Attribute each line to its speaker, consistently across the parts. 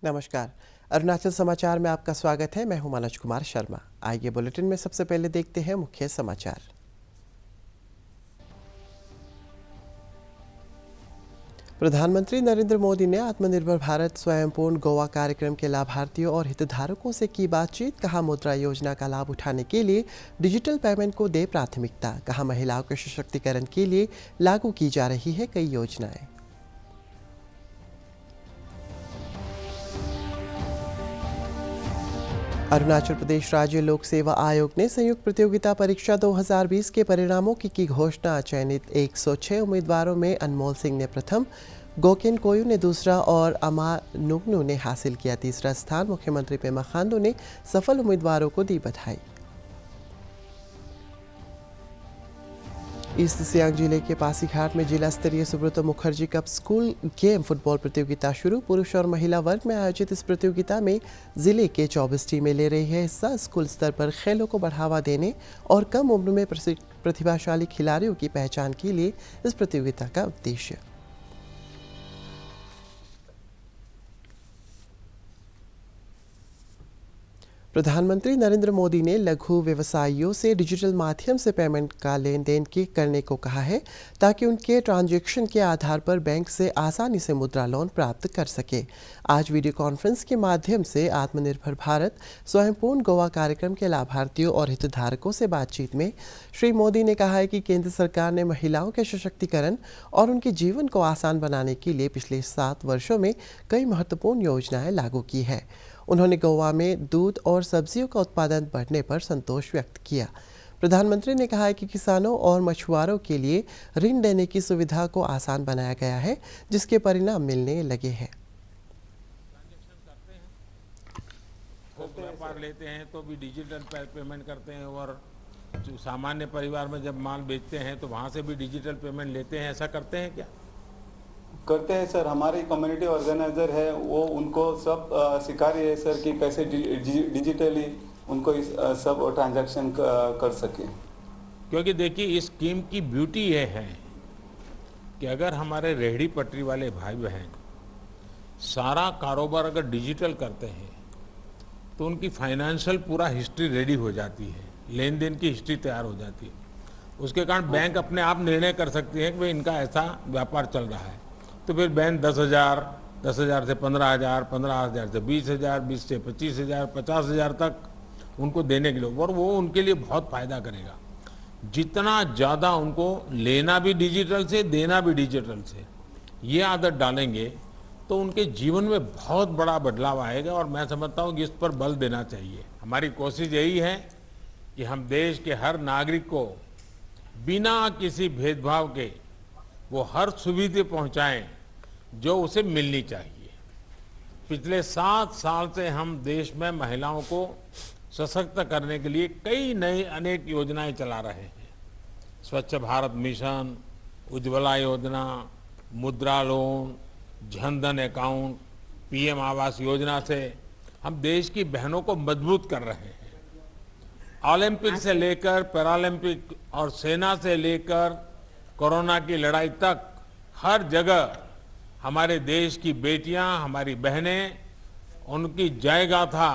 Speaker 1: नमस्कार। अरुणाचल समाचार में आपका स्वागत है। मैं हूं मनोज कुमार शर्मा। आइए बुलेटिन में सबसे पहले देखते हैं मुख्य समाचार। प्रधानमंत्री नरेंद्र मोदी ने आत्मनिर्भर भारत स्वयंपूर्ण गोवा कार्यक्रम के लाभार्थियों और हितधारकों से की बातचीत। कहा, मुद्रा योजना का लाभ उठाने के लिए डिजिटल पेमेंट को दे प्राथमिकता। कहा, महिलाओं के सशक्तिकरण के लिए लागू की जा रही है कई योजनाएं। अरुणाचल प्रदेश राज्य लोक सेवा आयोग ने संयुक्त प्रतियोगिता परीक्षा 2020 के परिणामों की घोषणा। चयनित 106 उम्मीदवारों में अनमोल सिंह ने प्रथम, गोकेन कोयू ने दूसरा और अमा नुगनू ने हासिल किया तीसरा स्थान। मुख्यमंत्री पेमा खांडू ने सफल उम्मीदवारों को दी बधाई। ईस्ट सियांग जिले के पासीघाट में जिला स्तरीय Subroto Mukherjee cup school game football प्रतियोगिता शुरू। पुरुष और महिला वर्ग में आयोजित इस प्रतियोगिता में जिले के 24 टीमें ले रही है हिस्सा। स्कूल स्तर पर खेलों को बढ़ावा देने और कम उम्र में प्रतिभाशाली खिलाड़ियों की पहचान के लिए इस प्रतियोगिता का उद्देश्य। प्रधानमंत्री नरेंद्र मोदी ने लघु व्यवसायियों से डिजिटल माध्यम से पेमेंट का लेन देन करने को कहा है, ताकि उनके ट्रांजैक्शन के आधार पर बैंक से आसानी से मुद्रा लोन प्राप्त कर सके। आज वीडियो कॉन्फ्रेंस के माध्यम से आत्मनिर्भर भारत स्वयंपूर्ण गोवा कार्यक्रम के लाभार्थियों और हितधारकों से बातचीत में श्री मोदी ने कहा है कि केंद्र सरकार ने महिलाओं के सशक्तिकरण और उनके जीवन को आसान बनाने के लिए पिछले 7 वर्षों में कई महत्वपूर्ण योजनाएं लागू की है। उन्होंने गोवा में दूध और सब्जियों का उत्पादन बढ़ने पर संतोष व्यक्त किया। प्रधानमंत्री ने कहा है कि किसानों और मछुआरों के लिए ऋण देने की सुविधा को आसान बनाया गया है, जिसके परिणाम मिलने लगे हैं।
Speaker 2: व्यापार लेते हैं तो भी डिजिटल पेमेंट करते हैं, और जो सामान्य परिवार में जब माल बेचते हैं तो वहाँ से भी डिजिटल पेमेंट लेते हैं। ऐसा करते हैं क्या?
Speaker 3: करते हैं सर। हमारी कम्युनिटी ऑर्गेनाइजर है, वो उनको सब सिखा रही है सर कि कैसे डिजिटली उनको इस सब ट्रांजैक्शन कर सके।
Speaker 2: क्योंकि देखिए, इस स्कीम की ब्यूटी ये है कि अगर हमारे रेहड़ी पटरी वाले भाई बहन सारा कारोबार अगर डिजिटल करते हैं तो उनकी फाइनेंशियल पूरा हिस्ट्री रेडी हो जाती है, लेन देन की हिस्ट्री तैयार हो जाती है। उसके कारण बैंक अपने आप निर्णय कर सकती है कि भाई इनका ऐसा व्यापार चल रहा है, तो फिर बैंक 10,000, 10,000 से 15,000, 15,000 से 20,000, 20 से 25,000, 50,000 तक उनको देने के लिए, और वो उनके लिए बहुत फायदा करेगा। जितना ज़्यादा उनको लेना भी डिजिटल से, देना भी डिजिटल से, ये आदत डालेंगे तो उनके जीवन में बहुत बड़ा बदलाव आएगा। और मैं समझता हूँ कि इस पर बल देना चाहिए। हमारी कोशिश यही है कि हम देश के हर नागरिक को बिना किसी भेदभाव के वो हर सुविधा पहुँचाएं जो उसे मिलनी चाहिए। पिछले 7 साल से हम देश में महिलाओं को सशक्त करने के लिए कई नई अनेक योजनाएं चला रहे हैं। स्वच्छ भारत मिशन, उज्ज्वला योजना, मुद्रा loan, Jan Dhan account, PM Awas Yojana से हम देश की बहनों को मजबूत कर रहे हैं। ओलंपिक से लेकर पैरालंपिक और सेना से लेकर कोरोना की लड़ाई तक हर जगह हमारे देश की बेटियां, हमारी बहनें, उनकी जय गाथा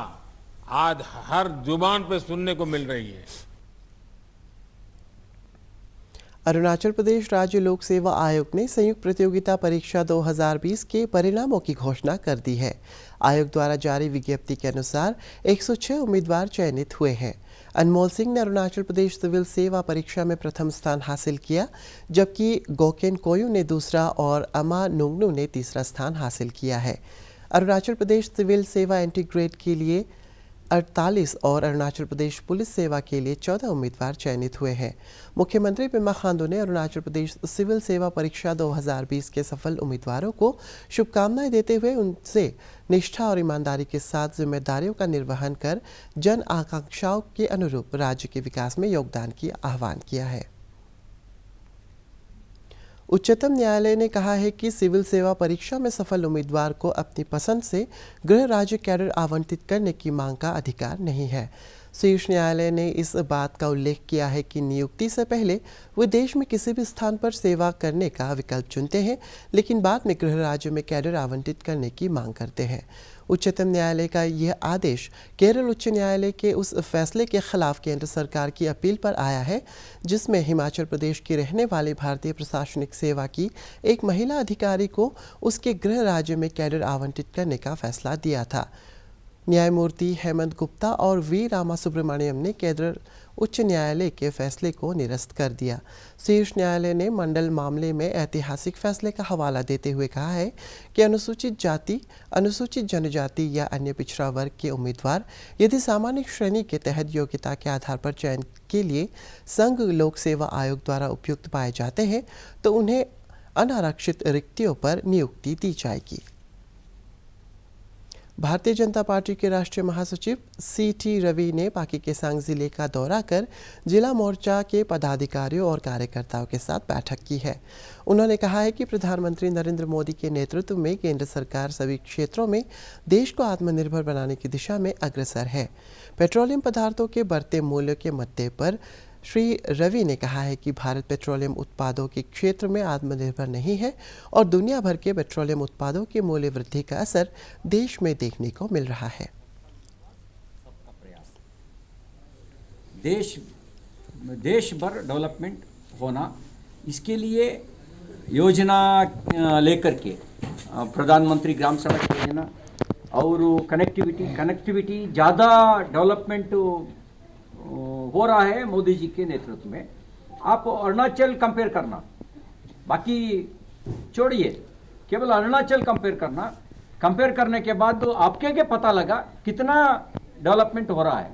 Speaker 2: आज हर जुबान पे सुनने को मिल रही है।
Speaker 1: अरुणाचल प्रदेश राज्य लोक सेवा आयोग ने संयुक्त प्रतियोगिता परीक्षा 2020 के परिणामों की घोषणा कर दी है। आयोग द्वारा जारी विज्ञप्ति के अनुसार 106 उम्मीदवार चयनित हुए हैं। अनमोल सिंह ने अरुणाचल प्रदेश सिविल सेवा परीक्षा में प्रथम स्थान हासिल किया, जबकि गोकेन कोयू ने दूसरा और अमा नुगनू ने तीसरा स्थान हासिल किया है। अरुणाचल प्रदेश सिविल सेवा इंटीग्रेट के लिए 48 और अरुणाचल प्रदेश पुलिस सेवा के लिए 14 उम्मीदवार चयनित हुए हैं। मुख्यमंत्री पेमा खांडू ने अरुणाचल प्रदेश सिविल सेवा परीक्षा 2020 के सफल उम्मीदवारों को शुभकामनाएं देते हुए उनसे निष्ठा और ईमानदारी के साथ जिम्मेदारियों का निर्वहन कर जन आकांक्षाओं के अनुरूप राज्य के विकास में योगदान की आह्वान किया है। उच्चतम न्यायालय ने कहा है कि सिविल सेवा परीक्षा में सफल उम्मीदवार को अपनी पसंद से गृह राज्य कैडर आवंटित करने की मांग का अधिकार नहीं है। शीर्ष न्यायालय ने इस बात का उल्लेख किया है कि नियुक्ति से पहले वे देश में किसी भी स्थान पर सेवा करने का विकल्प चुनते हैं, लेकिन बाद में गृह राज्य में कैडर आवंटित करने की मांग करते हैं। उच्चतम न्यायालय का यह आदेश केरल उच्च न्यायालय के उस फैसले के खिलाफ केंद्र सरकार की अपील पर आया है, जिसमें हिमाचल प्रदेश की रहने वाली भारतीय प्रशासनिक सेवा की एक महिला अधिकारी को उसके गृह राज्य में कैडर आवंटित करने का फैसला दिया था। न्यायमूर्ति हेमंत गुप्ता और वी रामासुब्रमण्यम ने केरल उच्च न्यायालय के फैसले को निरस्त कर दिया। शीर्ष न्यायालय ने मंडल मामले में ऐतिहासिक फैसले का हवाला देते हुए कहा है कि अनुसूचित जाति, अनुसूचित जनजाति या अन्य पिछड़ा वर्ग के उम्मीदवार यदि सामान्य श्रेणी के तहत योग्यता के आधार पर चयन के लिए संघ लोक सेवा आयोग द्वारा उपयुक्त पाए जाते हैं तो उन्हें अनारक्षित रिक्तियों पर नियुक्ति दी जाएगी। भारतीय जनता पार्टी के राष्ट्रीय महासचिव CT रवि ने पाकी केसांग जिले का दौरा कर जिला मोर्चा के पदाधिकारियों और कार्यकर्ताओं के साथ बैठक की है। उन्होंने कहा है कि प्रधानमंत्री नरेंद्र मोदी के नेतृत्व में केंद्र सरकार सभी क्षेत्रों में देश को आत्मनिर्भर बनाने की दिशा में अग्रसर है। पेट्रोलियम पदार्थों के बढ़ते मूल्य के मुद्दे पर श्री रवि ने कहा है कि भारत पेट्रोलियम उत्पादों के क्षेत्र में आत्मनिर्भर नहीं है और दुनिया भर के पेट्रोलियम उत्पादों की मूल्य वृद्धि का असर देश में देखने को मिल रहा है।
Speaker 4: देश भर डेवलपमेंट होना, इसके लिए योजना लेकर के प्रधानमंत्री ग्राम सड़क योजना और कनेक्टिविटी ज़्यादा डेवलपमेंट हो रहा है मोदी जी के नेतृत्व में। आप अरुणाचल कंपेयर करना, बाकी छोड़िए, केवल अरुणाचल कंपेयर करने के बाद तो आपके पता लगा कितना डेवलपमेंट हो रहा है।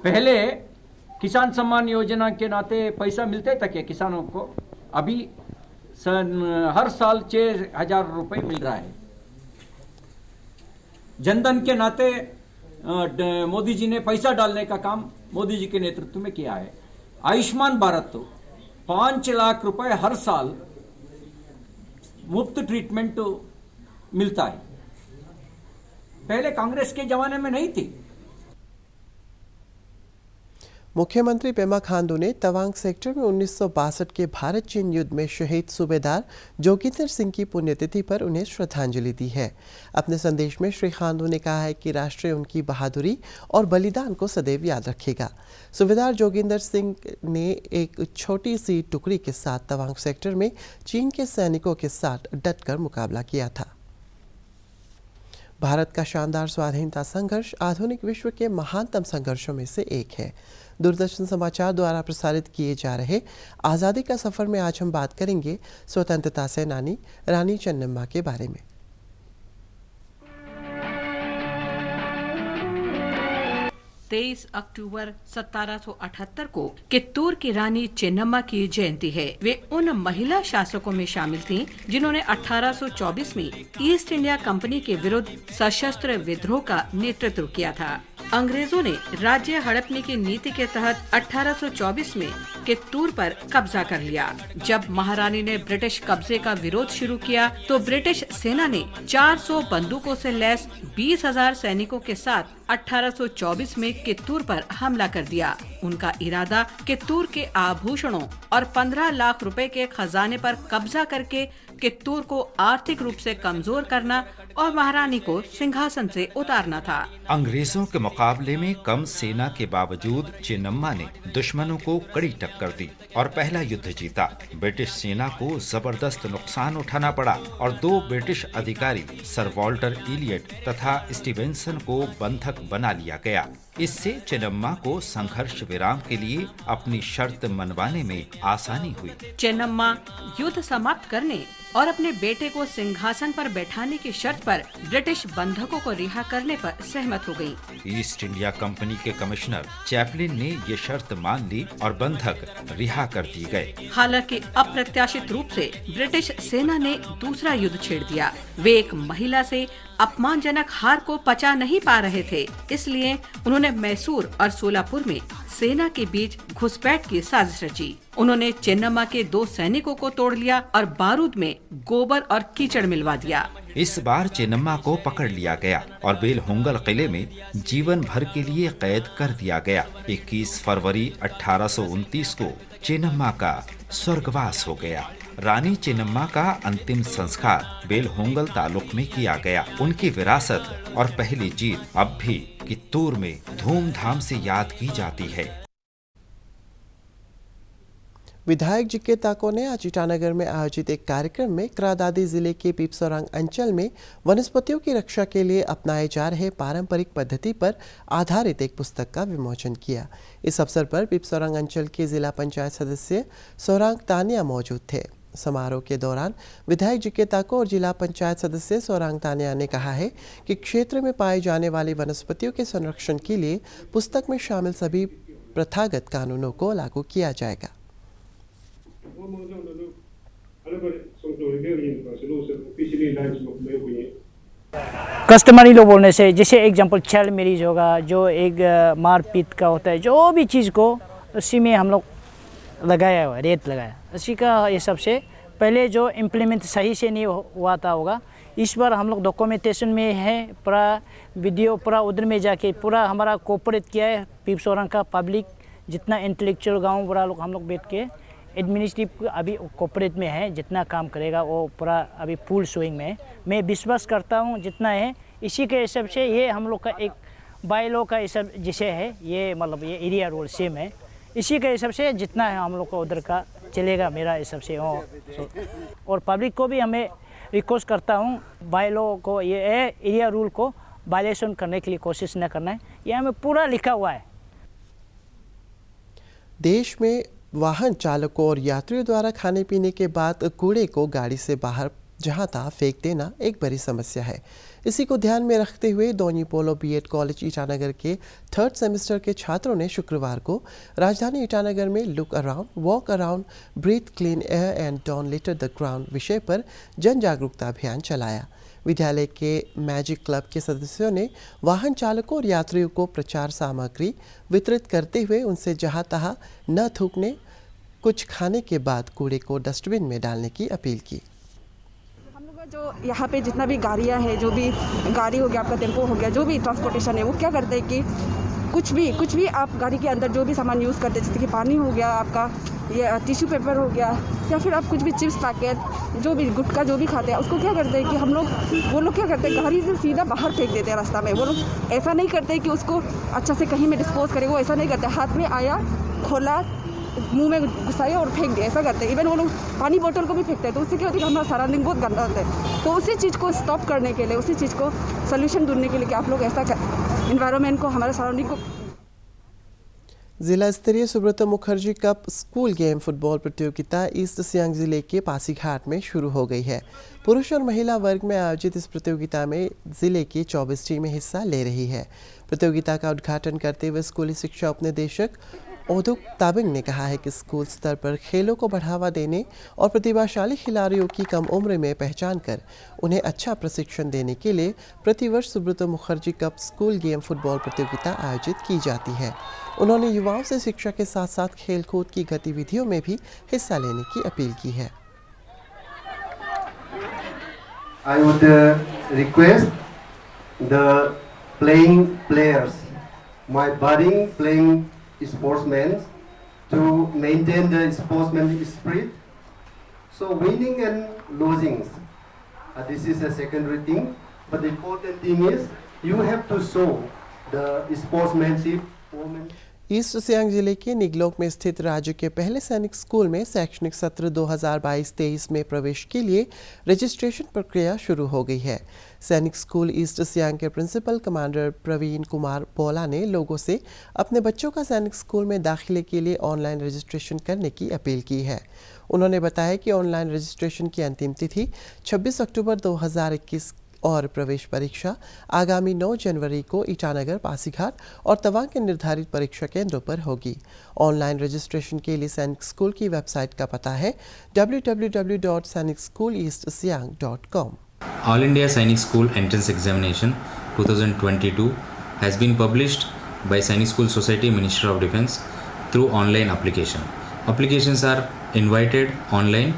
Speaker 4: पहले किसान सम्मान योजना के नाते पैसा मिलते था क्या किसानों को? अभी हर साल 6,000 रुपये मिल रहा है। जनधन के नाते मोदी जी ने पैसा डालने का काम मोदी जी के नेतृत्व में किया है। आयुष्मान भारत तो 5 लाख रुपए हर साल मुफ्त ट्रीटमेंट मिलता है, पहले कांग्रेस के जमाने में नहीं थी।
Speaker 1: मुख्यमंत्री पेमा खांडू ने तवांग सेक्टर में 1962 के भारत चीन युद्ध में शहीद सूबेदार जोगिंदर सिंह की पुण्यतिथि पर उन्हें श्रद्धांजलि दी है। अपने संदेश में श्री खांडू ने कहा है कि राष्ट्र उनकी बहादुरी और बलिदान को सदैव याद रखेगा। सूबेदार जोगिंदर सिंह ने एक छोटी सी टुकड़ी के साथ तवांग सेक्टर में चीन के सैनिकों के साथ डटकर मुकाबला किया था। भारत का शानदार स्वाधीनता संघर्ष आधुनिक विश्व के महानतम संघर्षों में से एक है। दूरदर्शन समाचार द्वारा प्रसारित किए जा रहे आज़ादी का सफ़र में आज हम बात करेंगे स्वतंत्रता सेनानी रानी चेन्नम्मा के बारे में।
Speaker 5: 23 अक्टूबर 1778 को कित्तूर की रानी चेन्नम्मा की जयंती है। वे उन महिला शासकों में शामिल थीं जिन्होंने 1824 में ईस्ट इंडिया कंपनी के विरुद्ध सशस्त्र विद्रोह का नेतृत्व किया था। अंग्रेजों ने राज्य हड़पने की नीति के तहत 1824 में कित्तूर पर कब्जा कर लिया। जब महारानी ने ब्रिटिश कब्जे का विरोध शुरू किया तो ब्रिटिश सेना ने 400 बंदूकों से लैस 20,000 सैनिकों के साथ 1824 में कित्तूर पर हमला कर दिया। उनका इरादा कित्तूर के आभूषणों और 15 लाख रुपए के खजाने पर कब्जा करके कित्तूर को आर्थिक रूप से कमजोर करना और महारानी को सिंहासन से उतारना था।
Speaker 6: अंग्रेजों के मुकाबले में कम सेना के बावजूद चेन्नम्मा ने दुश्मनों को कड़ी टक्कर दी और पहला युद्ध जीता। ब्रिटिश सेना को जबरदस्त नुकसान उठाना पड़ा और 2 ब्रिटिश अधिकारी सर वॉल्टर इलियट तथा स्टीवेंसन को बंधक बना लिया गया। इससे चेन्नम्मा को संघर्ष विराम के लिए अपनी शर्त मनवाने में आसानी हुई।
Speaker 5: चेन्नम्मा युद्ध समाप्त करने और अपने बेटे को सिंहासन पर बैठाने की शर्त पर ब्रिटिश बंधकों को रिहा करने पर सहमत हो गयी।
Speaker 6: ईस्ट इंडिया कंपनी के कमिश्नर चैपलिन ने ये शर्त मान ली और बंधक रिहा कर दिए गए।
Speaker 5: हालांकि अप्रत्याशित रूप से ब्रिटिश सेना ने दूसरा युद्ध छेड़ दिया। वे एक महिला से अपमानजनक हार को पचा नहीं पा रहे थे, इसलिए उन्होंने मैसूर और सोलापुर में सेना के बीच घुसपैठ की साजिश रची। उन्होंने चेन्नम्मा के 2 सैनिकों को तोड़ लिया और बारूद में गोबर और कीचड़ मिलवा दिया।
Speaker 6: इस बार चेन्नम्मा को पकड़ लिया गया और बेलहोंगल किले में जीवन भर के लिए कैद कर दिया गया। 21 फरवरी 1829 को चेन्नम्मा का स्वर्गवास हो गया। रानी चेन्नम्मा का अंतिम संस्कार बेलहोंगल तालुक में किया गया। उनकी विरासत और पहली जीत अब भी कित्तूर में धूमधाम से याद की जाती है।
Speaker 1: विधायक जिक्के ताको ने आज ईटानगर में आयोजित एक कार्यक्रम में क्रादादी जिले के पीपसोरंग अंचल में वनस्पतियों की रक्षा के लिए अपनाए जा रहे पारंपरिक पद्धति पर आधारित एक पुस्तक का विमोचन किया। इस अवसर पर पीपसोरंग अंचल के जिला पंचायत सदस्य सोरांग तानिया मौजूद थे। समारोह के दौरान विधायक जिक्के ताको और जिला पंचायत सदस्य सोरांग तानिया ने कहा है कि क्षेत्र में पाए जाने वाली वनस्पतियों के संरक्षण के लिए पुस्तक में शामिल सभी प्रथागत कानूनों को लागू किया जाएगा।
Speaker 7: कस्टमरी लो बोलने से जैसे एग्जांपल चाइल्ड मैरिज होगा, जो एक मारपीट का होता है, जो भी चीज़ को उसी में हम लोग लगाया हुआ रेत लगाया। उसी का ये सबसे पहले जो इम्प्लीमेंट सही से नहीं हुआ था होगा, इस बार हम लोग डॉक्यूमेंटेशन में है, पूरा वीडियो पूरा उधर में जाके पूरा हमारा कोऑपरेट किया है। पीपसोरंग का पब्लिक जितना इंटेलेक्चुअल गाँव बड़ा लोग हम लोग बैठ के एडमिनिस्ट्रेटिव अभी कोऑपरेट में है, जितना काम करेगा वो पूरा अभी फुल स्विंग में है। मैं विश्वास करता हूँ जितना है इसी के हिसाब से ये हम लोग का एक बाई लॉ का हिसाब जिसे है ये मतलब ये एरिया रूल सेम है, इसी के हिसाब से जितना है हम लोग का उधर का चलेगा मेरा हिसाब से हो। और पब्लिक को भी हमें रिक्वेस्ट करता हूँ बाई लॉ को ये एरिया रूल को वायलेशन करने के लिए कोशिश न करना है, ये हमें पूरा लिखा हुआ है।
Speaker 1: देश में वाहन चालकों और यात्रियों द्वारा खाने पीने के बाद कूड़े को गाड़ी से बाहर जहां तहां फेंक देना एक बड़ी समस्या है। इसी को ध्यान में रखते हुए दोनी पोलो बीएड कॉलेज ईटानगर के 3rd सेमेस्टर के छात्रों ने शुक्रवार को राजधानी ईटानगर में look around, walk around, breathe clean air and don't litter the ground विषय पर जन जागरूकता अभियान चलाया। विद्यालय के मैजिक क्लब के सदस्यों ने वाहन चालकों और यात्रियों को प्रचार सामग्री वितरित करते हुए उनसे जहां तहां न थूकने, कुछ खाने के बाद कूड़े को डस्टबिन में डालने की अपील की।
Speaker 8: हम लोग जो यहाँ पे जितना भी गाड़ियाँ हैं, जो भी गाड़ी हो गया, आपका टेम्पो हो गया, जो भी ट्रांसपोर्टेशन है, वो क्या करते हैं कि कुछ भी आप गाड़ी के अंदर जो भी सामान यूज़ करते हैं, जैसे कि पानी हो गया, आपका ये टिश्यू पेपर हो गया, या फिर आप कुछ भी चिप्स पैकेट, जो भी गुटखा जो भी खाते हैं, उसको क्या करते हैं कि वो लोग क्या करते हैं गाड़ी से सीधा बाहर फेंक देते हैं रास्ता में। वो लोग ऐसा नहीं करते कि उसको अच्छा से कहीं में डिस्पोज करें, वो ऐसा नहीं करते। हाथ में आया, खोला, मुंह में घुसाया और फेंक दिया, ऐसा करते हैं। इवन वो लोग पानी बोतल को भी फेंकते हैं, तो उससे क्या होता है कि हमारा सराउंडिंग बहुत गंदा होता है। तो उसी चीज़ को स्टॉप करने के लिए, उसी चीज़ को सोल्यूशन ढूंढने के लिए कि आप लोग ऐसा इन्वायरमेंट को, हमारे सराउंडिंग को।
Speaker 1: जिला स्तरीय Subrata Mukherjee cup school game football प्रतियोगिता ईस्ट सियांग जिले के पासीघाट में शुरू हो गई है। पुरुष और महिला वर्ग में आयोजित इस प्रतियोगिता में जिले की 24 टीमें हिस्सा ले रही है। प्रतियोगिता का उद्घाटन करते हुए स्कूली शिक्षा उपनिदेशक ओदुक ताबिंग ने कहा है कि स्कूल स्तर पर खेलों को बढ़ावा देने और प्रतिभाशाली खिलाड़ियों की कम उम्र में पहचान कर उन्हें अच्छा प्रशिक्षण देने के लिए प्रतिवर्ष Subrata Mukherjee cup school game football प्रतियोगिता आयोजित की जाती है। उन्होंने युवाओं से शिक्षा के साथ साथ खेलकूद की गतिविधियों में भी हिस्सा लेने की अपील की है।
Speaker 9: I would request the playing players, my budding playing sportsmen, to maintain the sportsman spirit. So winning and losing, this is a secondary thing, but the important thing is you have to show the sportsmanship.
Speaker 1: East Siang जिले के निगलोक में स्थित राज्य के पहले सैनिक school में शैक्षणिक सत्र 2022-23 में प्रवेश के लिए रजिस्ट्रेशन प्रक्रिया शुरू हो गई है। सैनिक स्कूल ईस्ट सियांग के प्रिंसिपल कमांडर प्रवीण कुमार बोला ने लोगों से अपने बच्चों का सैनिक स्कूल में दाखिले के लिए ऑनलाइन रजिस्ट्रेशन करने की अपील की है। उन्होंने बताया कि ऑनलाइन रजिस्ट्रेशन की अंतिम तिथि 26 अक्टूबर 2021 और प्रवेश परीक्षा आगामी 9 जनवरी को ईटानगर, पासीघाट और तवांग के निर्धारित परीक्षा केंद्रों पर होगी। ऑनलाइन रजिस्ट्रेशन के लिए सैनिक स्कूल की वेबसाइट का पता है www.sainikschoolEastSiang.com।
Speaker 10: All India Sainik School Entrance Examination 2022 has been published by Sainik School Society, Ministry of Defence through online application. Applications are invited online,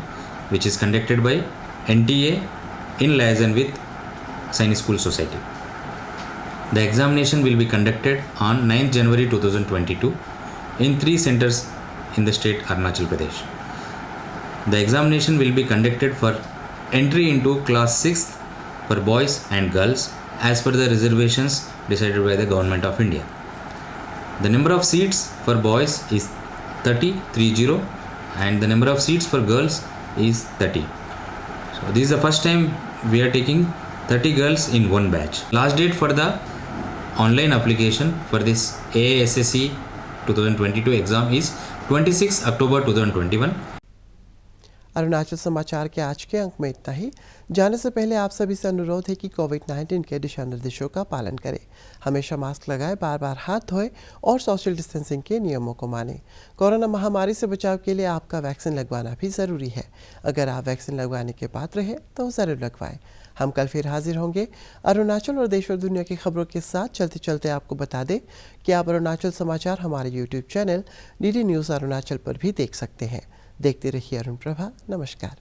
Speaker 10: which is conducted by NTA in liaison with Sainik School Society. The examination will be conducted on 9th January 2022 in 3 centers in the state Arunachal Pradesh. The examination will be conducted for entry into class 6 for boys and girls as per the reservations decided by the Government of India. The number of seats for boys is 30 and the number of seats for girls is 30. So this is the first time we are taking 30 girls in one batch. Last date for the online application for this AASSE 2022 exam is 26 October 2021.
Speaker 1: Arunachal समाचार के आज के अंक में इतना ही। जाने से पहले आप सभी से अनुरोध है कि कोविड-19 के दिशा निर्देशों का पालन करें, हमेशा मास्क लगाएं, बार बार हाथ धोएं और सोशल डिस्टेंसिंग के नियमों को मानें। कोरोना महामारी से बचाव के लिए आपका वैक्सीन लगवाना भी ज़रूरी है। अगर आप वैक्सीन लगवाने के पात्र हैं तो ज़रूर लगवाएं। हम कल फिर हाजिर होंगे अरुणाचल और देश और दुनिया की खबरों के साथ। चलते चलते आपको बता दें कि आप अरुणाचल समाचार हमारे YouTube channel DD news Arunachal पर भी देख सकते हैं। देखते रहिए अरुण प्रभा। नमस्कार।